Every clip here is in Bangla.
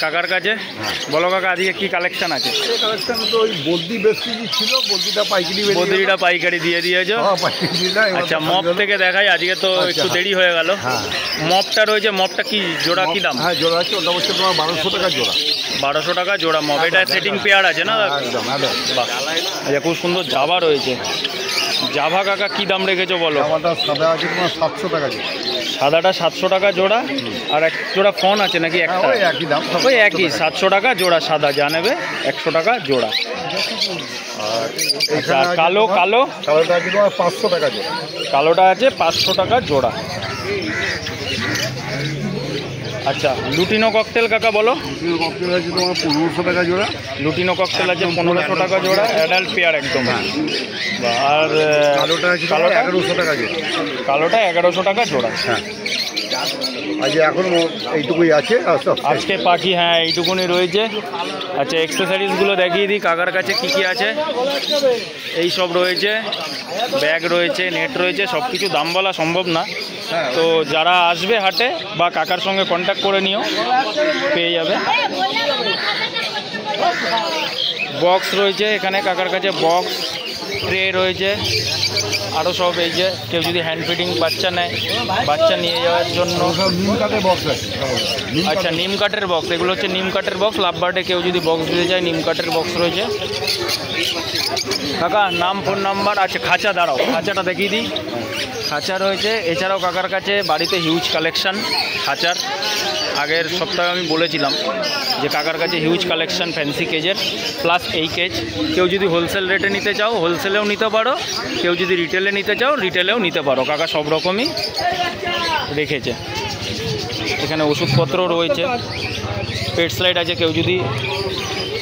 কাকার কাছে। বলো কাকা আজকে কি কালেকশন আছে? কালেকশন তো ওই বদ্রি বেশ কিছু ছিল, বদ্রিটা পাইকারি দিয়ে দিয়েছো। আচ্ছা মপ থেকে দেখাই, আজকে তো একটু দেরি হয়ে গেল। মপটা রয়েছে, মপটা কি জোড়া কি দাম? হ্যাঁ জোড়া আছে, ওটা হচ্ছে তোমার 1200 টাকা জোড়া। 1200 টাকা জোড়া মপ। এটা সেটিং পেয়ার আছে না? একদম। বাহ, আচ্ছা খুব সুন্দর জাভা রয়েছে। জাভা কাকা কি দাম রেখেছো বলো? জাভাটা সাদা আছে তোমার 700 টাকা জোড়া। সাদাটা 700 টাকা জোড়া, আর এক জোড়া ফোন আছে নাকি? একটা ওই একই দাম, ওই একই 700 টাকা জোড়া সাদা, যা নেবে 100 টাকা জোড়া। আচ্ছা কালোটা আছে তোমার 500 টাকা জোড়া। কালোটা আছে 500 টাকা জোড়া। আচ্ছা লুটিনো ককটেল কাকা বলো? লুটিনো ককটেল আছে তোমার 1500 টাকা জোড়া। লুটিনো ককটেল আছে 1500 টাকা জোড়া, অ্যাডাল্ট পেয়ার একদম। আর কালোটা আছে 1100 টাকা জোড়া। কালোটা 1100 টাকা জোড়া। হ্যাঁ আজ এখন এইটুকুই আছে আজকে পাখি। হ্যাঁ এইটুকুনি রয়েছে। আচ্ছা এক্সেসরিজগুলো দেখিয়ে দিই কাকার কাছে কি কি আছে। এই সব রয়েছে, ব্যাগ রয়েছে, নেট রয়েছে, সব কিছু দাম বলা সম্ভব না। তো যারা আসবে হাটে বা কাকার সঙ্গে কন্ট্যাক্ট করে নিও, পেয়ে যাবে। বক্স রয়েছে এখানে কাকার কাছে, বক্স ট্রে রয়েছে আরও সব। এই যে কেউ যদি হ্যান্ড ফিডিং বাচ্চা নেয়, বাচ্চা নিয়ে যাওয়ার জন্য নিম কাঠের বক্স আছে। আচ্ছা নিম কাঠের বক্স, এগুলো হচ্ছে নিম কাঠের বক্স। লাভবার্ডে কেউ যদি বক্স দিতে চায় নিম কাঠের বক্স রয়েছে। কাকা নাম ফোন নাম্বার আছে। খাঁচা দাঁড়াও, খাঁচাটা দেখিয়ে দিই। খাঁচা রয়েছে, এছাড়াও কাকার কাছে বাড়িতে হিউজ কালেকশান খাঁচার। আগের সপ্তাহে আমি বলেছিলাম যে কাকার কাছে হিউজ কালেকশান ফ্যান্সি কেজের, প্লাস এই কেজ। কেউ যদি হোলসেল রেটে নিতে চাও হোলসেলেও নিতে পারো, কেউ যদি রিটেলে নিতে চাও রিটেলেও নিতে পারো। কাকা সব রকমই রেখেছে। এখানে ওষুধপত্র রয়েছে, পেট স্লাইড আছে, কেউ যদি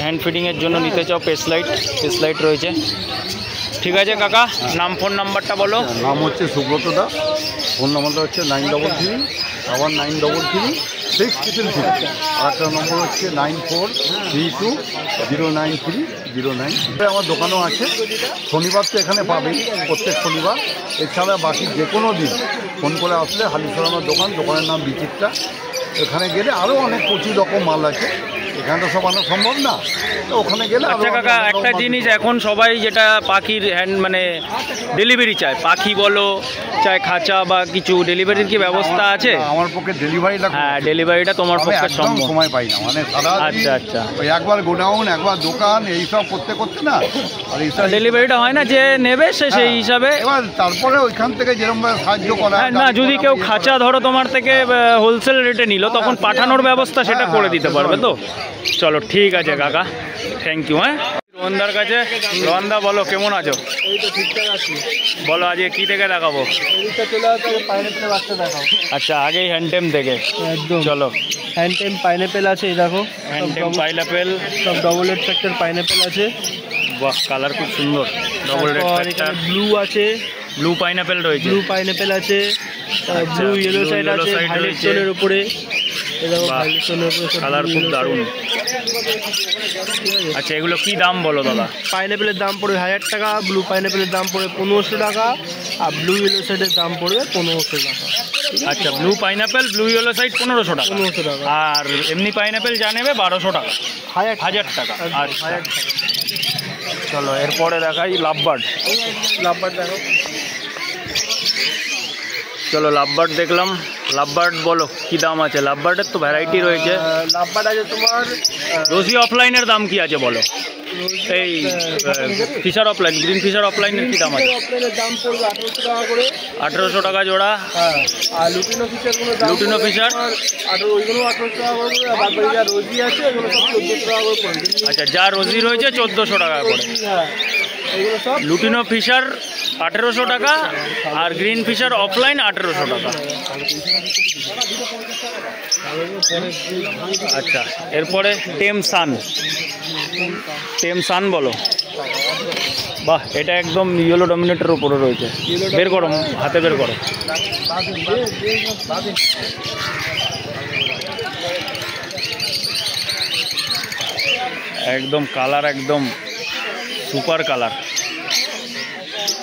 হ্যান্ড ফিডিংয়ের জন্য নিতে চাও পেট স্লাইড রয়েছে। ঠিক আছে কাকা, নাম ফোন নাম্বারটা বলো। নাম হচ্ছে সুব্রত দা, ফোন নাম্বারটা হচ্ছে 933 আবার 933 আর একটা নম্বর হচ্ছে 9432093009। আমার দোকানও আছে, শনিবার তো এখানে পাবেন প্রত্যেক শনিবার। এছাড়া বাকি যে কোনো দিন ফোন করে আসলে হালিশহর আমার দোকানের নাম বিচিত্রা। এখানে গেলে আরও অনেক প্রচুর রকম মাল আছে, এখানে তো সব আনা সম্ভব না, তো ওখানে গেলে। আচ্ছা কাকা একটা জিনিস, এখন সবাই যেটা পাখির মানে ডেলিভারি চায়, পাখি বলো চায় খাঁচা বা কিছু, ডেলিভারির কি ব্যবস্থা আছে? আমার পক্ষে ডেলিভারিটা, হ্যাঁ ডেলিভারিটা তোমার পক্ষে সম্ভব? সময় পাই না, মানে আচ্ছা ওই একবার গোডাউন একবার দোকান এইসব করতে না, আর ডেলিভারিটা হয় না। যে নেবে সে সেই হিসাবে এবার তারপরে ওইখান থেকে যেরকমভাবে সাহায্য করা। না যদি কেউ খাঁচা ধরো তোমার থেকে হোলসেল রেটে নিল, তখন পাঠানোর ব্যবস্থা সেটা করে দিতে পারবে তো? চলো ঠিক আছে কাকা, থ্যাংক ইউ। হ্যাঁ রোহনদার কাছে। রোহনদা বলো কেমন আছো? এই তো ঠিকঠাক আছি। বলো আজকে কি থেকে দেখাবো? এইটা চলে আসছে পাইনাপেল বাচ্চা দেখাও। আচ্ছা আগেই হ্যান্ডটেম থেকে একদম চলো। হ্যান্ডটেম পাইনাপেল আছে, এই দেখো হ্যান্ডটেম পাইনাপেল, সব ডবল রেড ফ্যাক্টর পাইনাপেল আছে। বাহ কালার খুব সুন্দর। ডবল রেড ফ্যাক্টর ব্লু আছে, ব্লু পাইনাপেল রয়েছে, ব্লু পাইনাপেল আছে, ব্লু ইয়েলো সাইড আছে হাইলাইট স্টোনের উপরে। এই দেখো হাইলাইট স্টোনের উপরে কালার খুব দারুণ। আচ্ছা এগুলো কি দাম বলো দাদা? পাইনাপেলের দাম পড়বে 1000 টাকা, ব্লু পাইনাপেলের দাম পড়বে 1500 টাকা, আর ব্লু ইয়েলো সাইডের দাম পড়বে 1500 টাকা। আচ্ছা blue pineapple blue yellow side 1500 টাকা, 1500 টাকা। আর এমনি পাইনাপেল যা নেবে 1200 টাকা, 1000 টাকা। আচ্ছা 1000 টাকা। চলো এরপরে দেখাই লাভবার্ড। লাভবার্ড দেখো। চলো লাভবার্ড দেখলাম। লাভবার্ড বলো কি দাম আছে? লাভবার্ডের তো ভ্যারাইটি রয়েছে। লাভবার্ড আছে তোমার রোজি অফলাইনের দাম কি আছে বলো? এই ফিশার অফলাইন, গ্রিন ফিশার অফলাইনের কি দাম আছে? অফলাইনের দাম পড়বে 1800 টাকা করে। 1800 টাকা জোড়া। হ্যাঁ আর লুটিনো ফিশারগুলো দাম, লুটিনো ফিশার ওইগুলো 1800 টাকা করে, আর বাদ বাকি যা রোজি আছে এগুলো সব 1400 টাকা করে পড়বে। আচ্ছা যা রোজি রয়েছে 1400 টাকা করে। হ্যাঁ এগুলো সব লুটিনো ফিশার 1800 টাকা, আর গ্রিন ফিশার অফলাইন 1800 টাকা। আচ্ছা এরপরে টেম সান বলো। বাহ এটা একদম ইয়েলো ডমিনেটের উপরে রয়েছে। বের করো, হাতে বের করো। একদম কালার একদম সুপার কালার।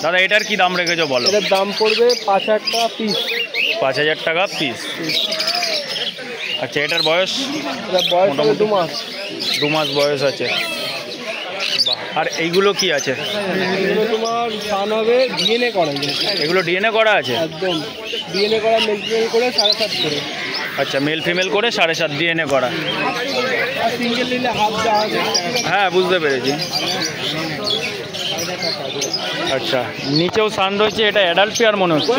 দাদা এটার কি দাম রেখেছো বলো? এটার দাম পড়বে 5000 টাকা পিস। 5000 টাকা পিস। আচ্ছা, এটার বয়স? এটা বয়স হবে 2 মাস। 2 মাস বয়স আছে। বাহ। আর এইগুলো কি আছে? এগুলো তোমার সান হবে ডিএনএ করা। এগুলো ডিএনএ করা আছে? একদম ডিএনএ করা, মেল ফিমেল করে 7.5 করে। আচ্ছা, মেল ফিমেল করে 7.5 ডিএনএ করা। আর সিঙ্গেল নিলে হাফ দেওয়া হবে। হ্যাঁ, বুঝতে পেরেছি। আচ্ছা, নিচেও সান রয়েছে। এটা অ্যাডাল্ট পেয়ার মনে হচ্ছে।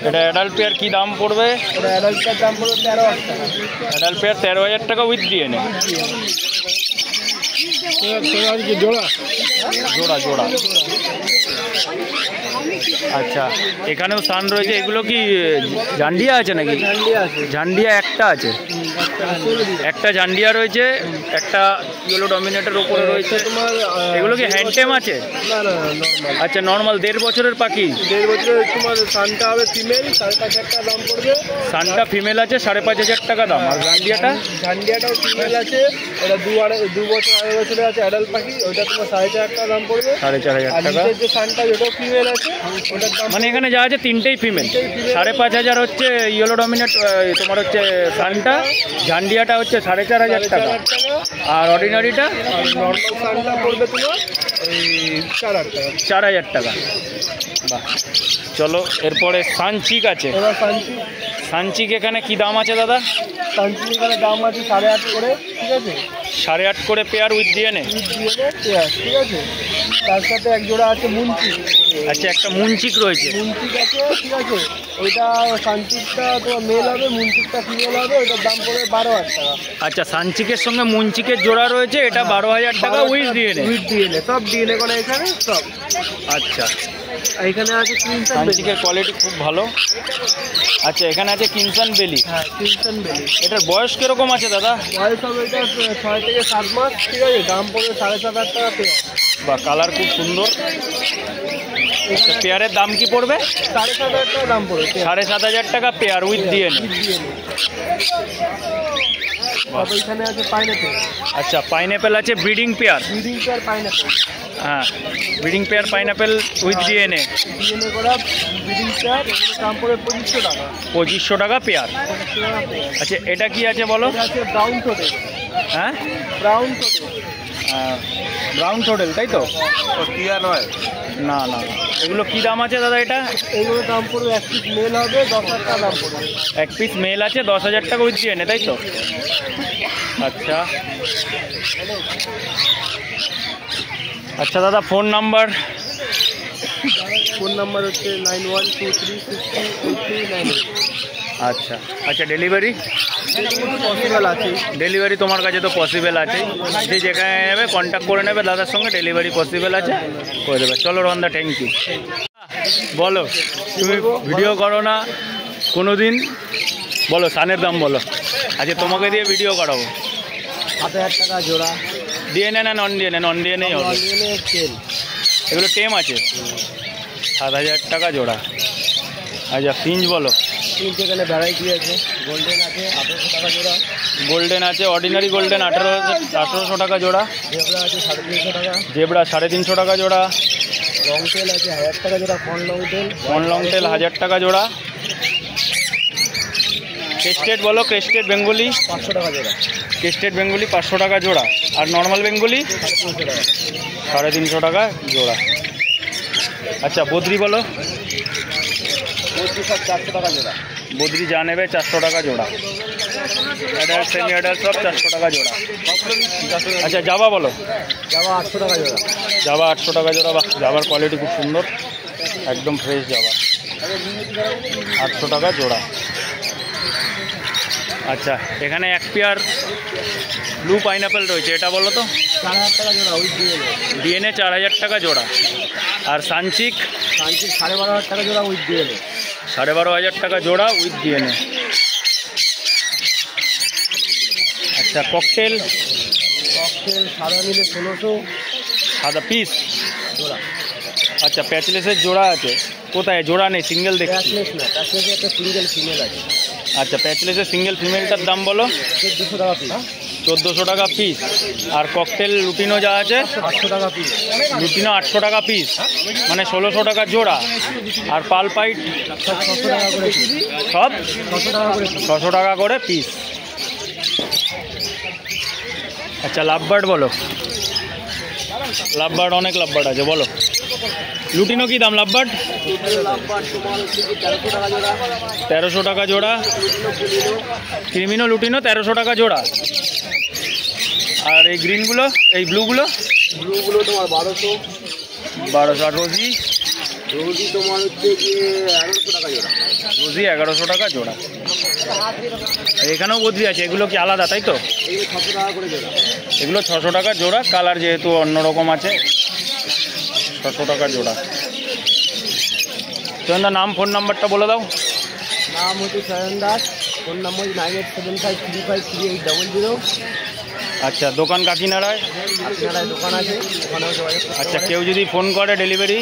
এটা অ্যাডাল্ট পেয়ার কি দাম পড়বে? এটা অ্যাডাল্ট পেয়ার দাম পড়বে 13,000 টাকা। অ্যাডাল্ট পেয়ার 13,000 টাকা উইথ ডিএনএ। জোড়া জোড়া জোড়া। আচ্ছা, এখানেও সান রয়েছে। এগুলো কি জান্ডিয়া আছে নাকি? জান্ডিয়া একটা আছে। একটা জান্ডিয়া রয়েছে, একটা ইয়েলো ডমিনেটের ওপরে রয়েছে। এগুলো কি হ্যান্ডটেম আছে? না না, নরমাল। আচ্ছা, নর্মাল 1.5 বছরের পাখি। 1.5 বছরের। তোমার সানটা হবে ফিমেল, 5,500 টাকা দাম পড়বে। সানটা ফিমেল আছে, 5,500 টাকা দাম। আর জান্ডিয়াটা? জান্ডিয়াটাও ফিমেল আছে। এটা 2 বছর 2.5 বছরে আছে, অ্যাডাল্ট পাখি। ওইটা তোমার 4,500 টাকা দাম পড়বে। 4,500 আর টাকা। নিচের যে সানটা, ওটাও ফিমেল আছে, ওটার দাম মানে এখানে যা আছে তিনটেই ফিমেল। 5,500 হচ্ছে ইয়েলো ডমিনেট, তোমার হচ্ছে সানটা। জান্ডিয়াটা হচ্ছে 4,500 টাকা। 4,500 টাকা। আর অর্ডিনারিটা? আর নর্মাল সানটা পড়বে তোমার এই 4,000 টাকা। 4,000 টাকা। বাহ। চলো, এরপরে সানচিক আছে। এবার সানচি। সানচিক এখানে কি দাম আছে দাদা? সানচি এখানে দাম আছে 8.5 করে, ঠিক আছে? 8.5 করে pair with DNA. DNA pair, ঠিক আছে? তার সাথে এক জোড়া আছে মুনচিক। আচ্ছা, একটা মুনচিক রয়েছে। মুনচিক আছে, ঠিক আছে? ওইটা সানচিকটা তোমার মেল হবে, মুনচিকটা ফিমেল হবে। ওইটার দাম পড়বে 12,000 টাকা। আচ্ছা, সানচিকের সঙ্গে মুনচিকের জোড়া রয়েছে। এটা 12,000 টাকা উইথ ডিএনএ। উইথ ডিএনএ, সব ডিএনএ করে এখানে সব। আচ্ছা, এখানে আছে ক্রিমসন বেলি। সানচিকের কোয়ালিটি খুব ভালো। আচ্ছা, এখানে আছে কিনসান বেলি। হ্যাঁ, ক্রিমসন বেলি। এটার বয়স কিরকম আছে দাদা? বয়স হবে এটা 6 থেকে 7 মাস, ঠিক আছে? দাম পড়বে 7,500 টাকা পেয়ার। বা কালার খুব সুন্দর। আচ্ছা, পেয়ারের দাম কি পড়বে? 7,500 টাকা দাম পড়বে। 7,500 টাকা পেয়ার উইথ ডিএনএ। তারপর এখানে আছে পাইনাপেল। আচ্ছা, পাইনাপেল আছে breeding pair. Breeding pair pineapple. হ্যাঁ, breeding pair pineapple with DNA. DNA করা ব্রিডিং পেয়ার, এগুলোর দাম পড়বে 2,500 টাকা। 2,500 টাকা পেয়ার। 2,500 টাকা পেয়ার। আচ্ছা, এটা কি আছে বলো? এটা আছে ব্রাউন টোটেল। হ্যাঁ, ব্রাউন টোটেল। ব্রাউন টোটেল, তাই তো? টিয়া নয়। না না, এগুলো কি দাম আছে দাদা? এটা এইগুলো দাম পড়বে, এক পিস মেল হবে 10,000 টাকা দাম পড়বে। এক পিস মেল আছে 10,000 টাকা উইথ ডিএনএ, তাই তো? আচ্ছা আচ্ছা দাদা, ফোন নাম্বার? ফোন নাম্বার হচ্ছে 9123608398। আচ্ছা আচ্ছা, ডেলিভারি? পসিবল আছে। ডেলিভারি তোমার কাছে তো পসিবল আছে, যে যেখানে নেবে কন্ট্যাক্ট করে নেবে দাদার সঙ্গে, ডেলিভারি পসিবল আছে, করে দেবে। চলো রন্দা, থ্যাংক ইউ। বলো, তুমি ভিডিও করো না কোনো দিন, বলো সানের দাম বলো। আচ্ছা, তোমাকে দিয়ে ভিডিও করাবো। 7,000 টাকা জোড়া। ডিএনএ না নন ডিএনএ? নন ডিএনএই হবে। এগুলো টেম আছে। 7,000 টাকা জোড়া। আচ্ছা, ফিঞ্চ বলো। ফিঞ্চ এখানে ভ্যারাইটি আছে। গোল্ডেন আছে 1,800 টাকা জোড়া। গোল্ডেন আছে, অর্ডিনারি গোল্ডেন 1,800 টাকা জোড়া। জেব্রা আছে 350 টাকা। জেব্রা 350 টাকা জোড়া। লং টেল আছে 1,000 টাকা জোড়া। ফন লং টেল। ফন লং টেল 1,000 টাকা জোড়া। ক্রেস্টেড বলো, ক্রেস্টেড বেঙ্গলি? 500 টাকা জোড়া। ক্রেস্টেড বেঙ্গলি 500 টাকা জোড়া। আর নর্মাল বেঙ্গলি? 350 টাকা। 350 টাকা জোড়া। আচ্ছা, বদ্রি বলো। বদ্রি সব 400 টাকা জোড়া। বদ্রি যা নেবে 400 টাকা জোড়া। অ্যাডাল্ট সেমি অ্যাডাল্ট সব 400 টাকা জোড়া। আচ্ছা, জাভা বলো। জাভা 800 টাকা জোড়া। জাভা 800 টাকা জোড়া। বাহ, জাভার কোয়ালিটি খুব সুন্দর, একদম ফ্রেশ জাভা। 800 টাকা জোড়া। আচ্ছা, এখানে এক পেয়ার ব্লু পাইনাপেল রয়েছে, এটা বলো তো? 4,000 টাকা জোড়া উইথ ডিএনএ। ডিএনএ 4,000 টাকা জোড়া। আর সানচিক? সানচিক 12,500 টাকা জোড়া উইথ ডিএনএ। 12,500 টাকা জোড়া উইথ ডিএনএ। আচ্ছা, ককটেল? ককটেল সাদা মিলে 1,600 সাদা পিস জোড়া। আচ্ছা, প্যাচলেসের জোড়া আছে কোথায়? জোড়া নেই, সিঙ্গেল দেখছি। প্যাচলেস না, প্যাচলেসে একটা সিঙ্গেল ফিমেল আছে। আচ্ছা, প্যাচলেসের সিঙ্গেল ফিমেলটার দাম বলো। 1,200 টাকা পিস। 1400 টাকা পিস। আর ককটেল লুটিনো যা আছে 800 টাকা পিস। লুটিনো 800 টাকা পিস, মানে 1600 টাকা জোড়া। আর পালপাইট সব 600 টাকা করে পিস। সব 600 টাকা করে পিস। 600 টাকা করে পিস। আচ্ছা লাভবার্ড বলো, লাভবার্ড অনেক লাভবার্ড আছে, বলো লুটিনো কি দাম? লাভবার্ড 1300 টাকা জোড়া। ক্রিমিনো লুটিনো 1300 টাকা জোড়া। আর এই গ্রিনগুলো, এই ব্লুগুলো তোমার 1200। 1200। আর রোজি তোমার হচ্ছে গিয়ে 1100 টাকা জোড়া। রোজি 1100 টাকা জোড়া। এখানেও বদ্রি আছে, এগুলো কি আলাদা তাই তো? এগুলো 600 টাকা করে জোড়া। এগুলো 600 টাকা জোড়া, কালার যেহেতু অন্যরকম আছে 600 টাকা জোড়া। তোর নাম ফোন নাম্বারটা বলে দাও। নাম হচ্ছে সয়ন দাস, ফোন নাম্বার 9875353800। আচ্ছা, দোকান কাকিনাড়ায়। কাকিনাড়ায় দোকান আছে, ওখানেও যোগাযোগ করতে আচ্ছা, পারেন। কেউ যদি ফোন করে ডেলিভারি?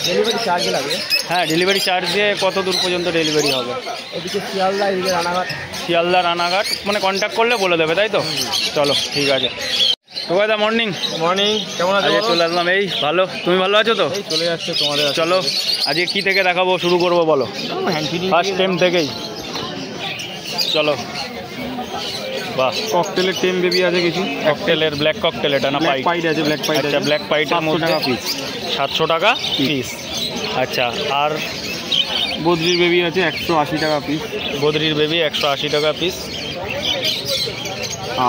ডেলিভারি চার্জ লাগে। হ্যাঁ, ডেলিভারি চার্জ দিয়ে কত দূর পর্যন্ত ডেলিভারি হবে? এদিকে শিয়ালদা, এদিকে রানাঘাট। শিয়ালদা রানাঘাট, মানে কন্ট্যাক্ট করলে বলে দেবে তাই তো? চলো ঠিক আছে। তো দাদা মর্নিং। মর্নিং, কেমন আছো? আজকে চলে আসলাম। এই ভালো, তুমি ভালো আছো তো? এই চলে যাচ্ছে তোমাদের। চলো আজকে কি থেকে দেখাবো, শুরু করবো বলো? ফার্স্ট টাইম থেকেই চলো। বাহ, ককটেলের টেম বেবি আছে কিছু। ককটেলের ব্ল্যাক ককটেল, এটা না পাইট? পাইট আছে, ব্ল্যাক পাইট আচ্ছা, আছে। ব্ল্যাক পাইটের 700 মধ্যে টাকা পিস। 700 টাকা পিস। আচ্ছা, আর বদ্রির বেবি আছে 180 টাকা পিস। বদ্রির বেবি 180 টাকা পিস।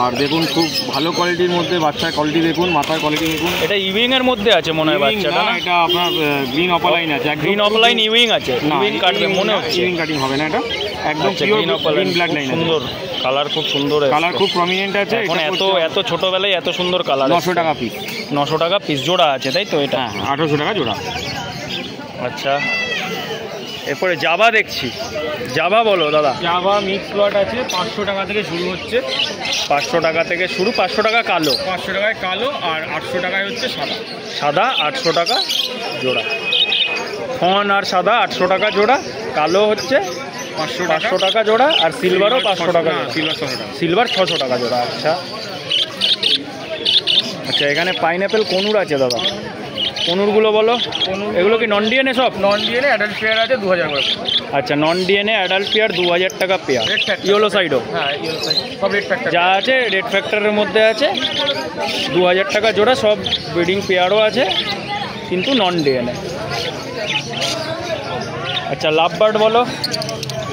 আর দেখুন খুব ভালো কোয়ালিটির মধ্যে বাচ্চার কোয়ালিটি দেখুন, মাথার কোয়ালিটি দেখুন। এটা ইউইং এর মধ্যে আছে মনে হয় বাচ্চাটা, না? এটা আপনার গ্রিন অপালাইন আছে। গ্রিন অফলাইন ইউইং আছে। না, ইউইং কাটবে মনে হচ্ছে। ইউইং কাটিং হবে না, এটা একদম pure green offline, blood line. সুন্দর কালার, খুব সুন্দর কালার খুব প্রমিনেন্ট আছে। এখন এত ছোটবেলায় এত সুন্দর কালার। 900 টাকা পিস। 900 টাকা পিস জোড়া আছে তাই তো? এটা হ্যাঁ, 1800 টাকা জোড়া। আচ্ছা, এরপরে জাভা দেখছি। জাভা বলো দাদা। জাভা মিক্স লট আছে 500 টাকা থেকে শুরু হচ্ছে। 500 টাকা থেকে শুরু। 500 টাকা কালো, 500 টাকায় কালো, আর 800 টাকায় হচ্ছে সাদা। সাদা 800 টাকা জোড়া। ফন আর সাদা 800 টাকা জোড়া, কালো হচ্ছে 500 টাকা জোড়া, আর সিলভারও 500 টাকা জোড়া। সিলভার 600 টাকা। সিলভার 600 টাকা জোড়া। আচ্ছা আচ্ছা, এখানে পাইনঅ্যাপেল কনুর আছে দাদা। কনুরগুলো বলো। এগুলো কি নন ডিএনএ সব? নন ডিএনএ অ্যাডাল্ট পেয়ার আছে 2000 করে। আচ্ছা, নন ডিএনএ অ্যাডাল্ট পেয়ার 2000 টাকা পেয়ার। ইয়েলো সাইডও হ্যাঁ, সব রেড ফ্যাক্টর যা আছে রেড ফ্যাক্টরের মধ্যে আছে। 2000 টাকা জোড়া, সব ব্রিডিং পেয়ারও আছে কিন্তু নন ডিএনএ। আচ্ছা, লাভবার্ড বলো।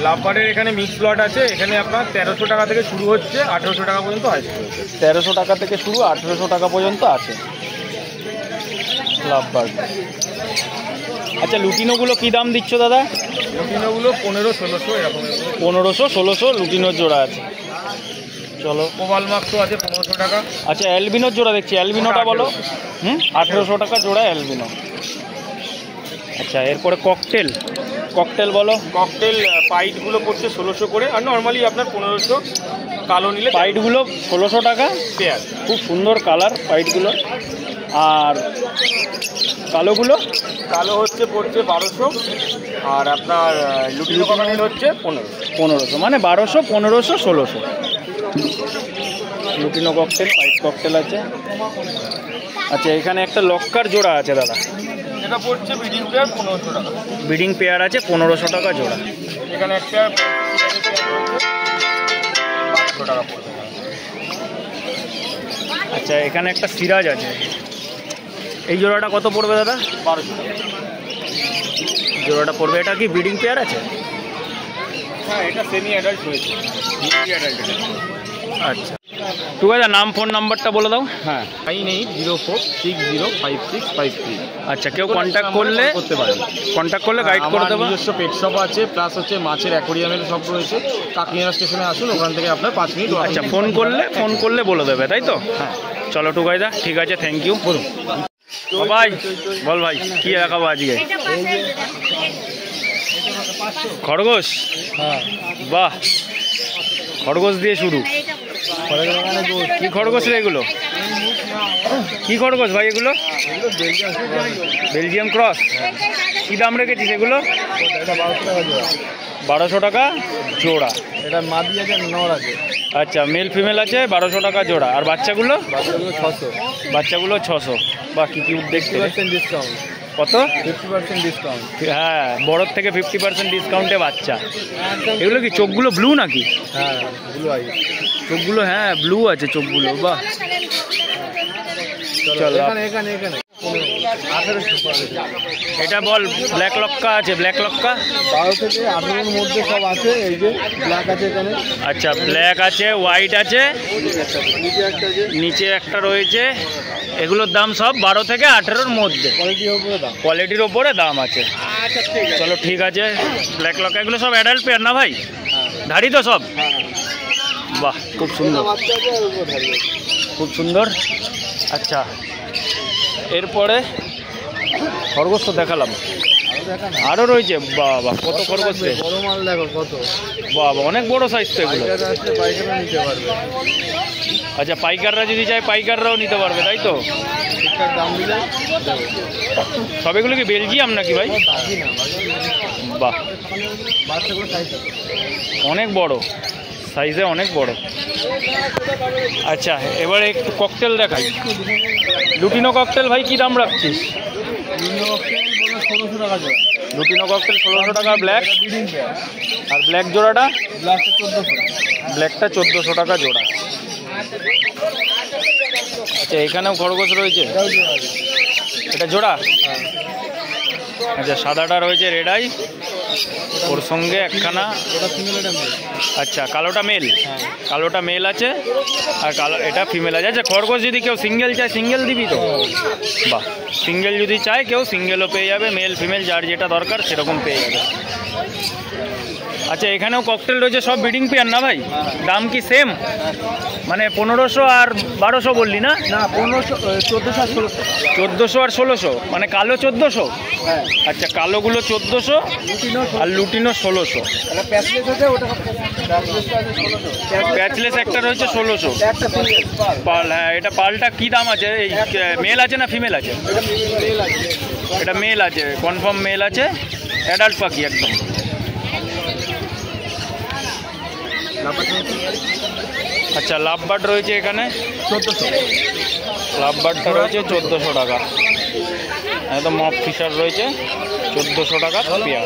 লাভবার্ডের এখানে মিক্স লট আছে। এখানে আপনার 1300 টাকা থেকে শুরু হচ্ছে, 1800 টাকা পর্যন্ত আছে। 1300 টাকা থেকে শুরু, 1800 টাকা পর্যন্ত আছে লাভবার্ড। আচ্ছা, লুটিনোগুলো কি দাম দিচ্ছ দাদা? লুটিনোগুলো 1500-1600 এরকম। 1500-1600 লুটিনোর জোড়া আছে। চলো, ওভাল মাক্সও আছে 1500 টাকা। আচ্ছা, অ্যালবিনোর জোড়া দেখছি। অ্যালবিনোটা বলো। 1800 টাকা জোড়া অ্যালবিনো। আচ্ছা, এরপরে ককটেল। ককটেল বলো। ককটেল পাইটগুলো পড়ছে 1600 করে, আর নর্মালি আপনার 1500। কালো নিলে পাইটগুলো 1600 টাকা পেয়ার। খুব সুন্দর কালার পাইটগুলো। আর কালোগুলো? কালো হচ্ছে পড়ছে 1200, আর আপনার লুটিনো ককাটেল হচ্ছে 1500। মানে 1200, 1500, 1600 লুটিনো ককটেল, পাইট ককটেল আছে। আচ্ছা, এখানে একটা লক্কার জোড়া আছে দাদা। এটা পড়ছে ব্রিডিং পেয়ার 1500 টাকা। ব্রিডিং পেয়ার আছে 1500 টাকা জোড়া। এখানে একটা 1200 টাকা পড়বে। আচ্ছা, এখানে একটা সিরাজ আছে। এই জোড়াটা কত পড়বে দাদা? 1200 টাকা জোড়াটা পড়বে। এটা কি ব্রিডিং পেয়ার আছে? হ্যাঁ, এটা সেমি অ্যাডাল্ট হয়েছে। আচ্ছা, ঠিক আছে। নাম ফোন নাম্বারটা বলে দাও। হ্যাঁ, 9804605653। আচ্ছা, কেউ কন্ট্যাক্ট করলে করতে পারেন। কন্ট্যাক্ট করলে গাইড করে দেবো। নিজস্ব পেট শপ আছে, প্লাস হচ্ছে মাছের অ্যাকোরিয়ামের সব রয়েছে। কাকিনাড়া স্টেশনে আসুন, ওখান থেকে আপনার 5 মিনিট। আচ্ছা, ফোন করলে বলে দেবে তাই তো? হ্যাঁ। চলো টুকাইদা, ঠিক আছে, থ্যাংক ইউ। বলুন ভাই, বল ভাই, কি দেখাবো আজকে? খরগোশ। হ্যাঁ, বাহ, খরগোশ দিয়ে শুরু। কি খরগোশ রে এগুলো? কি খরগোশ ভাই এগুলো? Belgium cross. কি দাম রেখেছিস এগুলো? 1200 টাকা জোড়া। 1200 টাকা জোড়া। এটা মাদি আছে, নর আছে। আচ্ছা মেল ফিমেল আছে 1200 টাকা জোড়া। আর বাচ্চাগুলো? বাচ্চাগুলো 600। বাচ্চাগুলো 600। বা কি কিউট দেখতে। 50% ডিসকাউন্ট। কত? 50% ডিসকাউন্ট। হ্যাঁ বড়োর থেকে 50% ডিসকাউন্টে বাচ্চা। এগুলো কি চোখগুলো ব্লু নাকি? হ্যাঁ ব্লু আই চোখগুলো, হ্যাঁ ব্লু আছে চোখগুলো। বাহ চলো এখানে 1800। এটা বল। ব্ল্যাক লক্কা আছে, ব্ল্যাক লক্কা 12 থেকে 18 মধ্যে সব আছে। এই যে ব্ল্যাক আছে এখানে। আচ্ছা ব্ল্যাক আছে, হোয়াইট আছে, নিচে একটা আছে, নিচে একটা রয়েছে। এগুলোর দাম সব 12 থেকে 18-র মধ্যে। কোয়ালিটির ওপরে দাম আছে। চলো ঠিক আছে। ব্ল্যাক লক্কা এগুলো সব অ্যাডাল্ট পেয়ার না ভাই? ধাড়ি তো সব? বাহ খুব সুন্দর, খুব সুন্দর। আচ্ছা এরপরে খরগোশ তো দেখালাম, আরও রয়েছে। বাবা কত খরগোশ রে! বড় মাল দেখো কত। বাবা অনেক বড় সাইজ তো এগুলো। পাইকাররা নিতে পারবে। আচ্ছা পাইকাররা যদি চায় পাইকাররাও নিতে পারবে তাই তো? ঠিকঠাক দাম দিলে। সব এগুলো কি বেলজিয়াম নাকি ভাই? বাহ বাচ্চাগুলো সাইজ অনেক বড়, সাইজে অনেক বড়। আচ্ছা এবারে একটু ককটেল দেখাই। লুটিনো ককটেল ভাই কি দাম রাখছিস? 1600 টাকা জোড়া। লুটিনো ককটেল 1600 টাকা ব্ল্যাক। আর ব্ল্যাক জোড়াটা? ব্ল্যাকটা 1400। ব্ল্যাকটা 1400 টাকা জোড়া। আচ্ছা এখানেও খরগোশ রয়েছে। এটা জোড়া? আচ্ছা সাদাটা রয়েছে রেড আই, ওর সঙ্গে একখানা। আচ্ছা কালোটা মেল? কালোটা মেল আছে আর কালো এটা ফিমেল আছে। আচ্ছা খরগোশ যদি কেউ সিঙ্গেল চায় সিঙ্গেল দিবি তো? বাহ সিঙ্গেল যদি চায় কেউ সিঙ্গেলও পেয়ে যাবে, মেল ফিমেল যার যেটা দরকার সেরকম পেয়ে যাবে। আচ্ছা এখানেও ককটেল রয়েছে, সব ব্রিডিং পেয়ার না ভাই? দাম কি সেম? মানে 1500 আর 1200 বললি না? না 1500, 1400 আর 1600। 1400 আর 1600 মানে কালো 1400? হ্যাঁ। আচ্ছা কালোগুলো 1400 আর লুটিনো 1600। এটা প্যাচলেস আছে, ওটা প্যাচলেসটা আছে 1600। প্যাচলেস একটা রয়েছে 1600। একটা সিঙ্গেল পাল, হ্যাঁ এটা পালটা কি দাম আছে? এই মেল আছে না ফিমেল আছে? এটা মেল আছে। এটা মেল আছে, কনফার্ম মেল আছে, অ্যাডাল্ট পাখি একদম। আচ্ছা লাভ বার্ড রয়েছে এখানে 1400। লাভ বার্ডটা রয়েছে 1400 টাকা। একদম মফ ফিশার রয়েছে 1400 টাকা পেয়ার।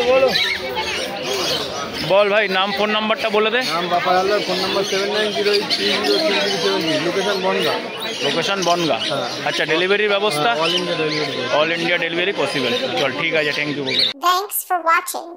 বল ভাই নাম ফোন নাম্বারটা বলে দে। নাম বাপা Allah, phone number 7908303370, location Bangaon. Location Bangaon. হ্যাঁ। আচ্ছা ডেলিভারির ব্যবস্থা? All India delivery. All India delivery possible. চল ঠিক আছে, thank you. Thanks for watching.